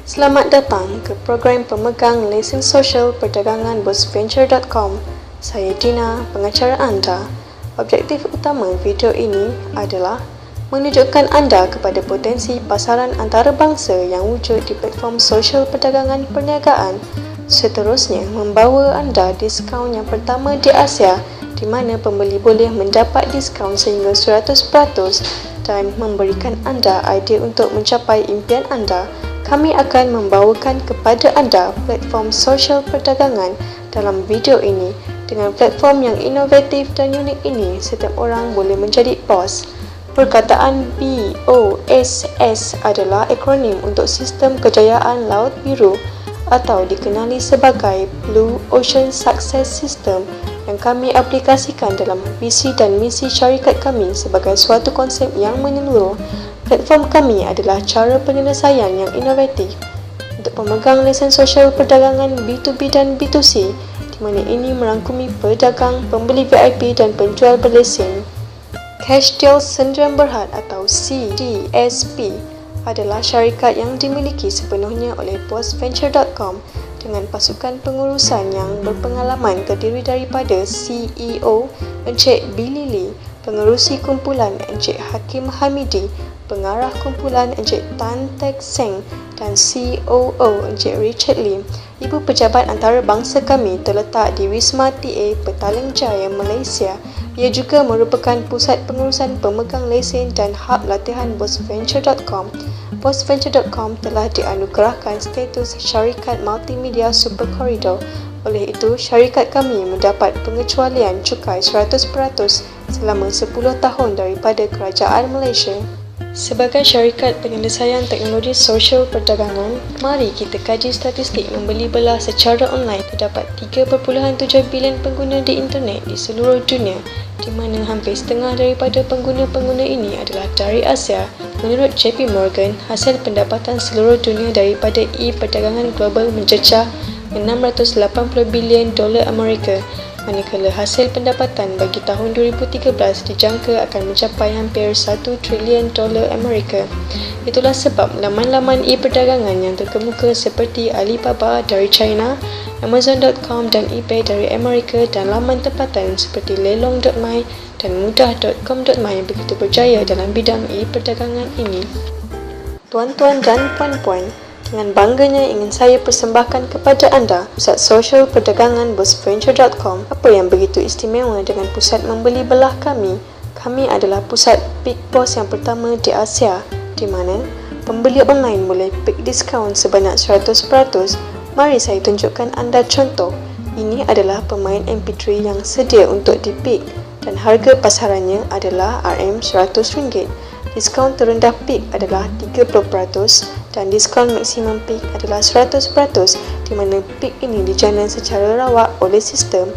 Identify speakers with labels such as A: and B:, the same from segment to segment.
A: Selamat datang ke program pemegang lesen sosial perdagangan bosventure.com. Saya Dina, pengacara anda. Objektif utama video ini adalah menunjukkan anda kepada potensi pasaran antarabangsa yang wujud di platform sosial perdagangan perniagaan. Seterusnya, membawa anda diskaun yang pertama di Asia di mana pembeli boleh mendapat diskaun sehingga 100% dan memberikan anda idea untuk mencapai impian anda. Kami akan membawakan kepada anda platform sosial perdagangan dalam video ini. Dengan platform yang inovatif dan unik ini, setiap orang boleh menjadi bos. Perkataan BOSS adalah akronim untuk Sistem Kejayaan Laut Biru atau dikenali sebagai Blue Ocean Success System yang kami aplikasikan dalam visi dan misi syarikat kami sebagai suatu konsep yang menyeluruh. Platform kami adalah cara penyelesaian yang inovatif untuk pemegang lesen sosial perdagangan B2B dan B2C, di mana ini merangkumi pedagang, pembeli VIP dan penjual berlesen. Cash Deal Sendirian Berhad atau CDSP adalah syarikat yang dimiliki sepenuhnya oleh bosventure.com dengan pasukan pengurusan yang berpengalaman terdiri daripada CEO Encik Billy Lee, pengerusi kumpulan Encik Hakim Hamidi, pengarah kumpulan Encik Tan Tek Seng dan COO Encik Richard Lim. Ibu pejabat antarabangsa kami terletak di Wisma TA Petaling Jaya, Malaysia. Ia juga merupakan pusat pengurusan pemegang lesen dan hub latihan bosventure.com. Bosventure.com telah dianugerahkan status syarikat multimedia super koridor. Oleh itu, syarikat kami mendapat pengecualian cukai 100% selama 10 tahun daripada Kerajaan Malaysia. Sebagai syarikat penyelesaian teknologi sosial perdagangan, mari kita kaji statistik membeli belah secara online. Terdapat 3.7 bilion pengguna di internet di seluruh dunia, di mana hampir setengah daripada pengguna-pengguna ini adalah dari Asia. Menurut JP Morgan, hasil pendapatan seluruh dunia daripada e-perdagangan global mencecah $680 bilion Amerika, manakala hasil pendapatan bagi tahun 2013 dijangka akan mencapai hampir $1 trilion Amerika. Itulah sebab laman-laman e-perdagangan yang terkemuka seperti Alibaba dari China, Amazon.com dan eBay dari Amerika dan laman tempatan seperti lelong.my dan mudah.com.my begitu berjaya dalam bidang e-perdagangan ini. Tuan-tuan dan puan-puan, dengan bangganya ingin saya persembahkan kepada anda pusat sosial perdagangan bosventure.com. Apa yang begitu istimewa dengan pusat membeli belah kami? Kami adalah pusat Big Boss yang pertama di Asia, di mana pembeli online boleh pick diskaun sebanyak 100%. Mari saya tunjukkan anda contoh. Ini adalah pemain MP3 yang sedia untuk di-pick dan harga pasarannya adalah RM100. Diskaun terendah pick adalah 30% dan diskaun maksimum pick adalah 100%, di mana pick ini dijana secara rawak oleh sistem.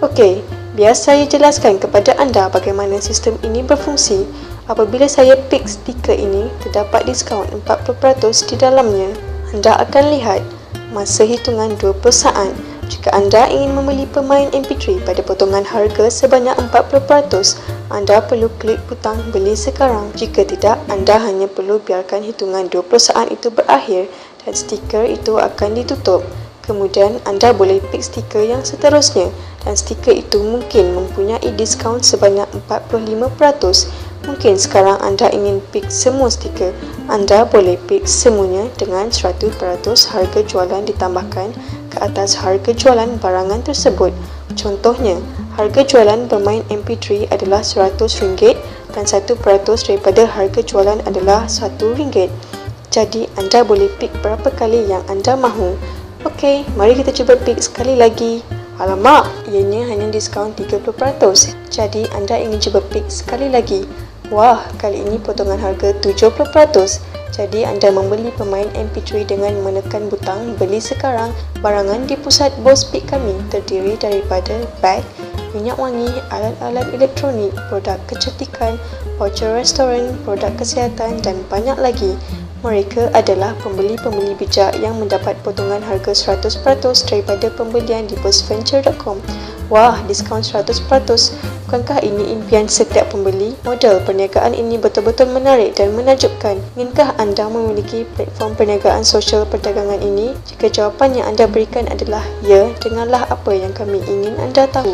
A: Okey, biar saya jelaskan kepada anda bagaimana sistem ini berfungsi. Apabila saya pick stiker ini, terdapat diskaun 40% di dalamnya. Anda akan lihat masa hitungan 20 saat. Jika anda ingin membeli pemain MP3 pada potongan harga sebanyak 40%, anda perlu klik butang beli sekarang. Jika tidak, anda hanya perlu biarkan hitungan 20 saat itu berakhir dan stiker itu akan ditutup. Kemudian anda boleh pick stiker yang seterusnya dan stiker itu mungkin mempunyai diskaun sebanyak 45%. Mungkin sekarang anda ingin pick semua stiker. Anda boleh pick semuanya dengan 100% harga jualan ditambahkan ke atas harga jualan barangan tersebut. Contohnya, harga jualan bermain MP3 adalah RM100 dan 1% daripada harga jualan adalah RM1. Jadi, anda boleh pick berapa kali yang anda mahu. Okey, mari kita cuba pick sekali lagi. Alamak, ianya hanya diskaun 30%. Jadi, anda ingin cuba pick sekali lagi. Wah, kali ini potongan harga 70%. Jadi anda membeli pemain MP3 dengan menekan butang beli sekarang. Barangan di pusat Bos Pick kami terdiri daripada beg, minyak wangi, alat-alat elektronik, produk kecantikan, voucher restoran, produk kesihatan dan banyak lagi. Mereka adalah pembeli-pembeli bijak yang mendapat potongan harga 100% daripada pembelian di bosventure.com. Wah, diskaun 100%. Bukankah ini impian setiap pembeli? Model perniagaan ini betul-betul menarik dan menakjubkan. Inginkah anda memiliki platform perniagaan sosial perdagangan ini? Jika jawapan yang anda berikan adalah ya, dengarlah apa yang kami ingin anda tahu.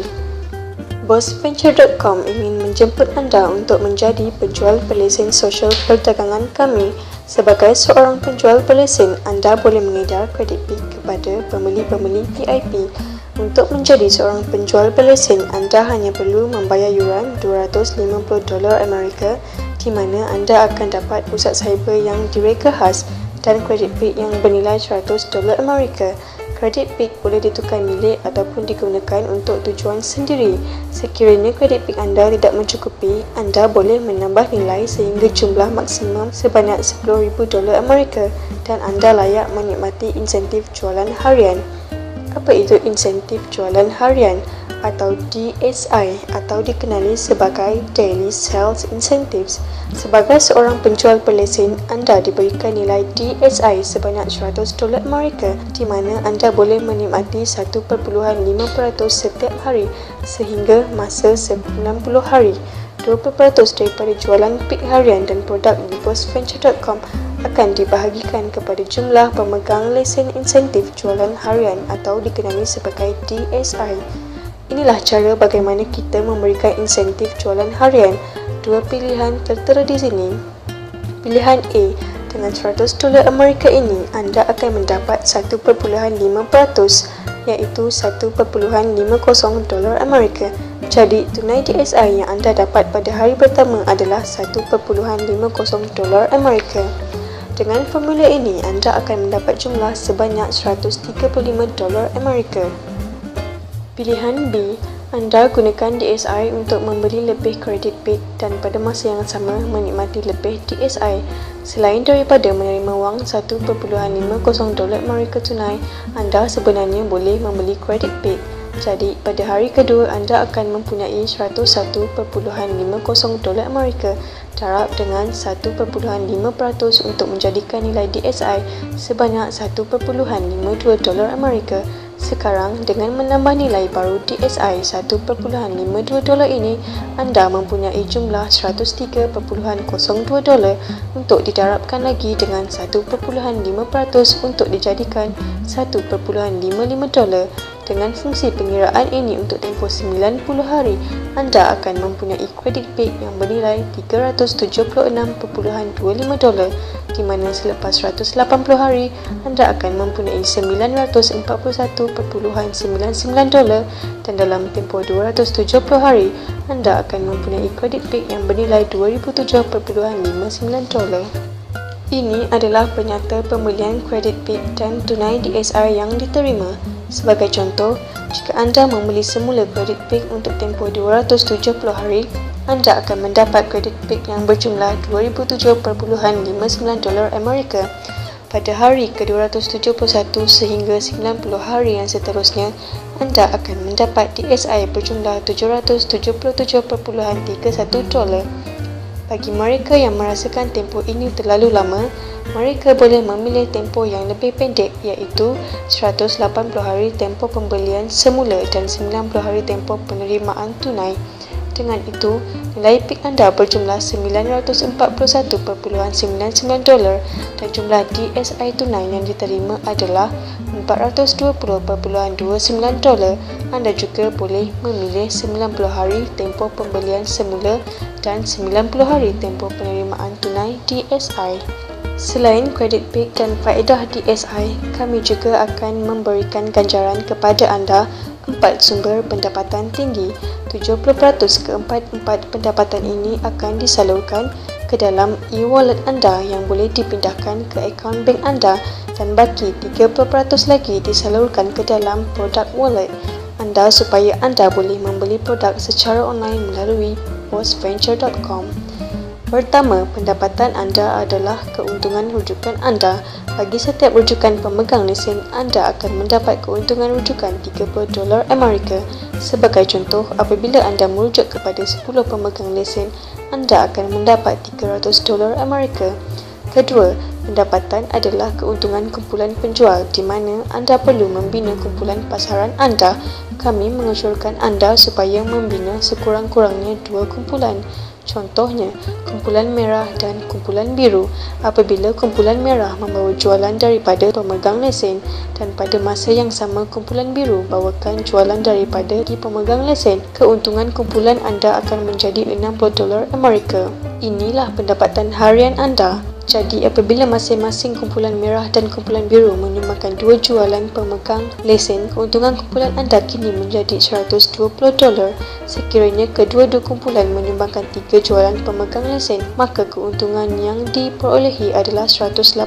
A: Bosventure.com ingin menjemput anda untuk menjadi penjual berlesen sosial perdagangan kami. Sebagai seorang penjual berlesen, anda boleh mengedar kredit PIK kepada pembeli-pembeli VIP. Untuk menjadi seorang penjual berlesen, anda hanya perlu membayar yuran $250 Amerika, di mana anda akan dapat pusat cyber yang direka khas dan kredit PIK yang bernilai $100 Amerika. Kredit PIK boleh ditukar milik ataupun digunakan untuk tujuan sendiri. Sekiranya kredit PIK anda tidak mencukupi, anda boleh menambah nilai sehingga jumlah maksimum sebanyak $10,000 Amerika dan anda layak menikmati insentif jualan harian. Apa itu insentif jualan harian atau DSI atau dikenali sebagai Daily Sales Incentives? Sebagai seorang penjual berlesen, anda diberikan nilai DSI sebanyak $100 Amerika, di mana anda boleh menikmati 1.5% setiap hari sehingga masa 90 hari. 20% daripada jualan PIK harian dan produk di Bosventure.com akan dibahagikan kepada jumlah pemegang lesen insentif jualan harian atau dikenali sebagai DSI. Inilah cara bagaimana kita memberikan insentif jualan harian. Dua pilihan tertera di sini. Pilihan A, dengan $100 Amerika ini, anda akan mendapat 1.5%, iaitu $1.50 Amerika. Jadi, tunai DSI yang anda dapat pada hari pertama adalah $1.50 Amerika. Dengan formula ini, anda akan mendapat jumlah sebanyak $135 Amerika. Pilihan B, anda gunakan DSI untuk membeli lebih kredit PIK dan pada masa yang sama menikmati lebih DSI. Selain daripada menerima wang $1.50 Amerika tunai, anda sebenarnya boleh membeli kredit PIK. Jadi, pada hari kedua, anda akan mempunyai $101.50 Amerika darab dengan 1.5% untuk menjadikan nilai DSI sebanyak $1.52 Amerika. Sekarang, dengan menambah nilai baru DSI $1.52 ini, anda mempunyai jumlah $103.02 untuk didarabkan lagi dengan 1.5% untuk dijadikan $1.55. Dengan fungsi pengiraan ini untuk tempoh 90 hari, anda akan mempunyai kredit PIK yang bernilai $376.25, di mana selepas 180 hari, anda akan mempunyai $941.99 dan dalam tempoh 270 hari, anda akan mempunyai kredit PIK yang bernilai $2007.59. Ini adalah penyata pembelian kredit PIK dan tunai DSI yang diterima. Sebagai contoh, jika anda membeli semula kredit PIK untuk tempoh 270 hari, anda akan mendapat kredit PIK yang berjumlah $2007.59 Amerika. Pada hari ke-271 sehingga 90 hari yang seterusnya, anda akan mendapat DSI berjumlah $777.31. Bagi mereka yang merasakan tempoh ini terlalu lama, mereka boleh memilih tempoh yang lebih pendek, iaitu 180 hari tempoh pembelian semula dan 90 hari tempoh penerimaan tunai. Dengan itu, nilai PIK anda berjumlah $941.99 dan jumlah DSI tunai yang diterima adalah $420.29. Anda juga boleh memilih 90 hari tempoh pembelian semula dan 90 hari tempoh penerimaan tunai DSI. Selain kredit PIK dan faedah DSI, kami juga akan memberikan ganjaran kepada anda 4 sumber pendapatan tinggi. 70% keempat-empat pendapatan ini akan disalurkan ke dalam e-wallet anda yang boleh dipindahkan ke akaun bank anda dan baki 30% lagi disalurkan ke dalam produk wallet anda supaya anda boleh membeli produk secara online melalui Bosventure.com. Pertama, pendapatan anda adalah keuntungan rujukan anda. Bagi setiap rujukan pemegang lesen, anda akan mendapat keuntungan rujukan $30 Amerika. Sebagai contoh, apabila anda merujuk kepada 10 pemegang lesen, anda akan mendapat $300 Amerika. Kedua, Pendapatan adalah keuntungan kumpulan penjual di mana anda perlu membina kumpulan pasaran anda. Kami mengusulkan anda supaya membina sekurang-kurangnya 2 kumpulan. Contohnya, kumpulan merah dan kumpulan biru. Apabila kumpulan merah membawa jualan daripada pemegang lesen dan pada masa yang sama kumpulan biru bawakan jualan daripada pemegang lesen, keuntungan kumpulan anda akan menjadi $60 Amerika. Inilah pendapatan harian anda. Jadi apabila masing-masing kumpulan merah dan kumpulan biru menyumbangkan 2 jualan pemegang lesen, keuntungan kumpulan anda kini menjadi $120. Sekiranya kedua-dua kumpulan menyumbangkan 3 jualan pemegang lesen, maka keuntungan yang diperolehi adalah $180.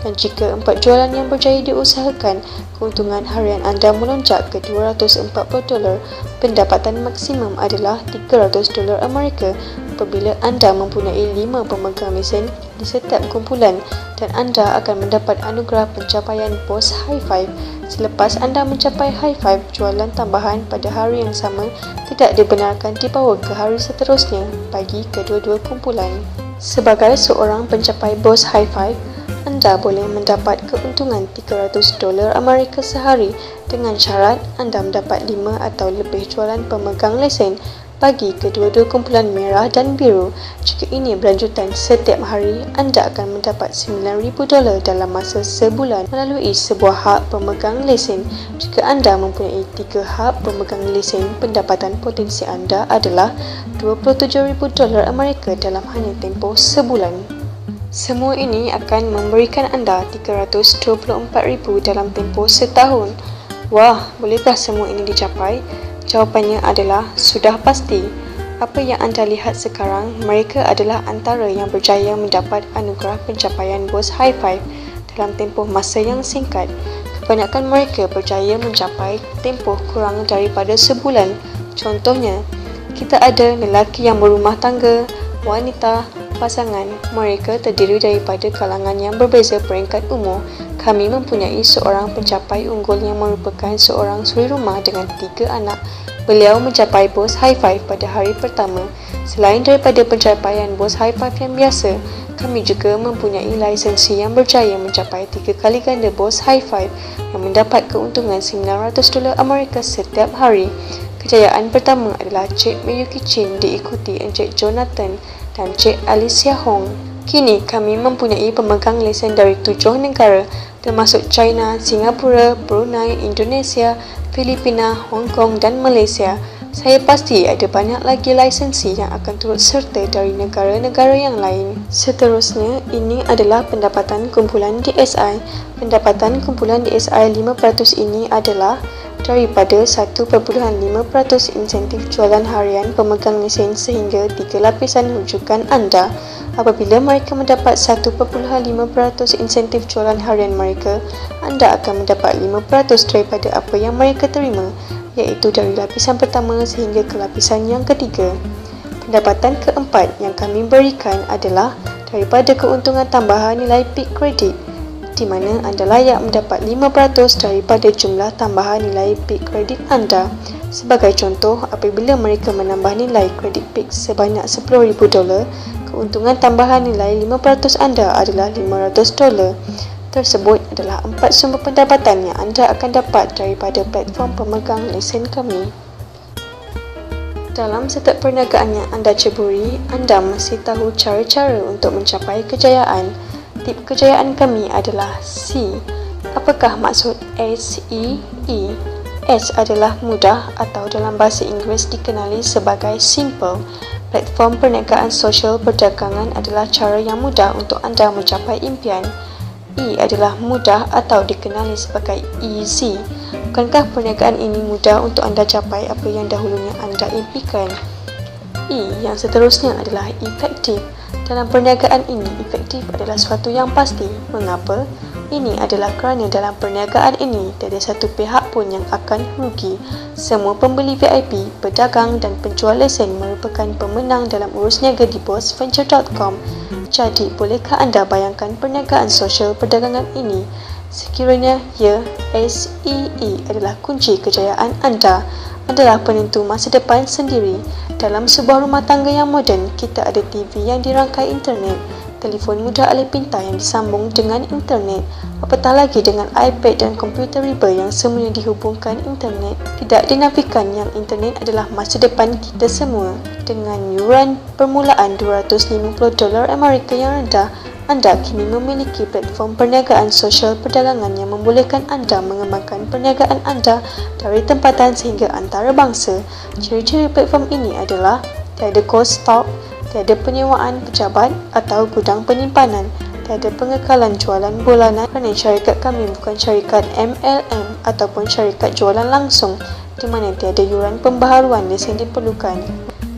A: Dan jika 4 jualan yang berjaya diusahakan, keuntungan harian anda melonjak ke $240. Pendapatan maksimum adalah $300 Amerika apabila anda mempunyai 5 pemegang lesen di setiap kumpulan, dan anda akan mendapat anugerah pencapaian Boss High Five. Selepas anda mencapai High Five, jualan tambahan pada hari yang sama tidak dibenarkan dibawa ke hari seterusnya bagi kedua-dua kumpulan. Sebagai seorang pencapai Boss High Five, anda boleh mendapat keuntungan $300 Amerika sehari dengan syarat anda mendapat 5 atau lebih jualan pemegang lesen bagi kedua-dua kumpulan merah dan biru. Jika ini berlanjutan setiap hari, anda akan mendapat $9,000 dalam masa sebulan melalui sebuah hak pemegang lesen. Jika anda mempunyai 3 hak pemegang lesen, pendapatan potensi anda adalah $27,000 Amerika dalam hanya tempoh sebulan. Semua ini akan memberikan anda $324,000 dalam tempoh setahun. Wah, bolehkah semua ini dicapai? Jawapannya adalah sudah pasti. Apa yang anda lihat sekarang, mereka adalah antara yang berjaya mendapat anugerah pencapaian Boss High Five dalam tempoh masa yang singkat. Kebanyakan mereka berjaya mencapai tempoh kurang daripada sebulan. Contohnya, kita ada lelaki yang berumah tangga, wanita, pasangan. Mereka terdiri daripada kalangan yang berbeza peringkat umur. Kami mempunyai seorang pencapai unggul yang merupakan seorang suri rumah dengan 3 anak. Beliau mencapai Boss High Five pada hari pertama. Selain daripada pencapaian Boss High Five yang biasa, kami juga mempunyai lisensi yang berjaya mencapai 3 kali ganda Boss High Five yang mendapat keuntungan $900 Amerika setiap hari. Kejayaan pertama adalah Cik Miyuki Chin diikuti Encik Jonathan dan Cik Alicia Hong. Kini kami mempunyai pemegang lesen dari 7 negara termasuk China, Singapura, Brunei, Indonesia, Filipina, Hong Kong dan Malaysia. Saya pasti ada banyak lagi lisensi yang akan turut serta dari negara-negara yang lain. Seterusnya, ini adalah pendapatan kumpulan DSI. Pendapatan kumpulan DSI 5% ini adalah daripada 1.5% insentif jualan harian pemegang lesen sehingga 3 lapisan rujukan anda. Apabila mereka mendapat 1.5% insentif jualan harian mereka, anda akan mendapat 5% daripada apa yang mereka terima, iaitu dari lapisan pertama sehingga ke lapisan yang ketiga. Pendapatan keempat yang kami berikan adalah daripada keuntungan tambahan nilai peak kredit, di mana anda layak mendapat 5% daripada jumlah tambahan nilai peak kredit anda. Sebagai contoh, apabila mereka menambah nilai kredit peak sebanyak $10,000, keuntungan tambahan nilai 5% anda adalah $500. Tersebut adalah 4 sumber pendapatan yang anda akan dapat daripada platform pemegang lesen kami. Dalam setiap perniagaan yang anda ceburi, anda mesti tahu cara-cara untuk mencapai kejayaan. Tip kejayaan kami adalah C. Apakah maksud S-E-E? S adalah mudah atau dalam bahasa Inggeris dikenali sebagai simple. Platform perniagaan sosial perdagangan adalah cara yang mudah untuk anda mencapai impian. E adalah mudah atau dikenali sebagai easy. Bukankah perniagaan ini mudah untuk anda capai apa yang dahulunya anda impikan? E yang seterusnya adalah efektif. Dalam perniagaan ini, efektif adalah suatu yang pasti. Mengapa? Ini adalah kerana dalam perniagaan ini, tiada satu pihak pun yang akan rugi. Semua pembeli VIP, pedagang dan penjual lesen merupakan pemenang dalam urus niaga di bossventure.com. Jadi, bolehkah anda bayangkan perniagaan sosial perdagangan ini? Sekiranya ya, SEE adalah kunci kejayaan anda. Adalah penentu masa depan sendiri. Dalam sebuah rumah tangga yang moden, kita ada TV yang dirangkai internet, telefon mudah alih pintar yang disambung dengan internet, apatah lagi dengan iPad dan komputer riba yang semuanya dihubungkan internet. Tidak dinafikan yang internet adalah masa depan kita semua. Dengan yuran permulaan $250 Amerika yang rendah, anda kini memiliki platform perniagaan sosial perdagangan yang membolehkan anda mengembangkan perniagaan anda dari tempatan sehingga antarabangsa. Ciri-ciri platform ini adalah tiada kos stok, tiada penyewaan pejabat atau gudang penyimpanan, tiada pengekalan jualan bulanan kerana syarikat kami bukan syarikat MLM ataupun syarikat jualan langsung di mana tiada yuran pembaharuan lesen diperlukan.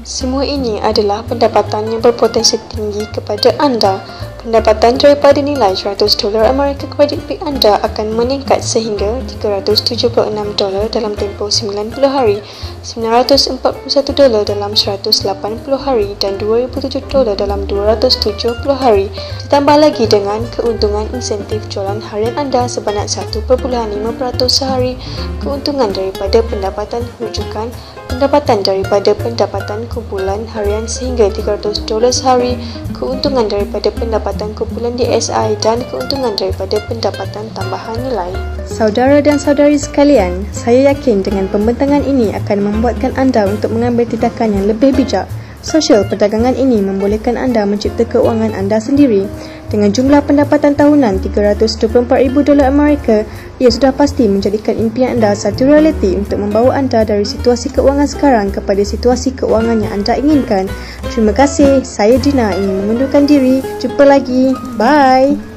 A: Semua ini adalah pendapatan yang berpotensi tinggi kepada anda. Pendapatan daripada nilai $100 Amerika kredit pik anda akan meningkat sehingga $376 dalam tempoh 90 hari, $941 dalam 180 hari dan $2,007 dalam 270 hari. Ditambah lagi dengan keuntungan insentif jualan harian anda sebanyak 1.5% sehari, keuntungan daripada pendapatan rujukan, pendapatan daripada pendapatan kumpulan harian sehingga $300 sehari, keuntungan daripada pendapatan kumpulan DSI dan keuntungan daripada pendapatan tambahan nilai. Saudara dan saudari sekalian, saya yakin dengan pembentangan ini akan membuatkan anda untuk mengambil tindakan yang lebih bijak. Sosial perdagangan ini membolehkan anda mencipta keuangan anda sendiri. Dengan jumlah pendapatan tahunan $324,000 Amerika, ia sudah pasti menjadikan impian anda satu realiti untuk membawa anda dari situasi keuangan sekarang kepada situasi keuangan yang anda inginkan. Terima kasih, saya Dina ingin mengundurkan diri. Jumpa lagi. Bye.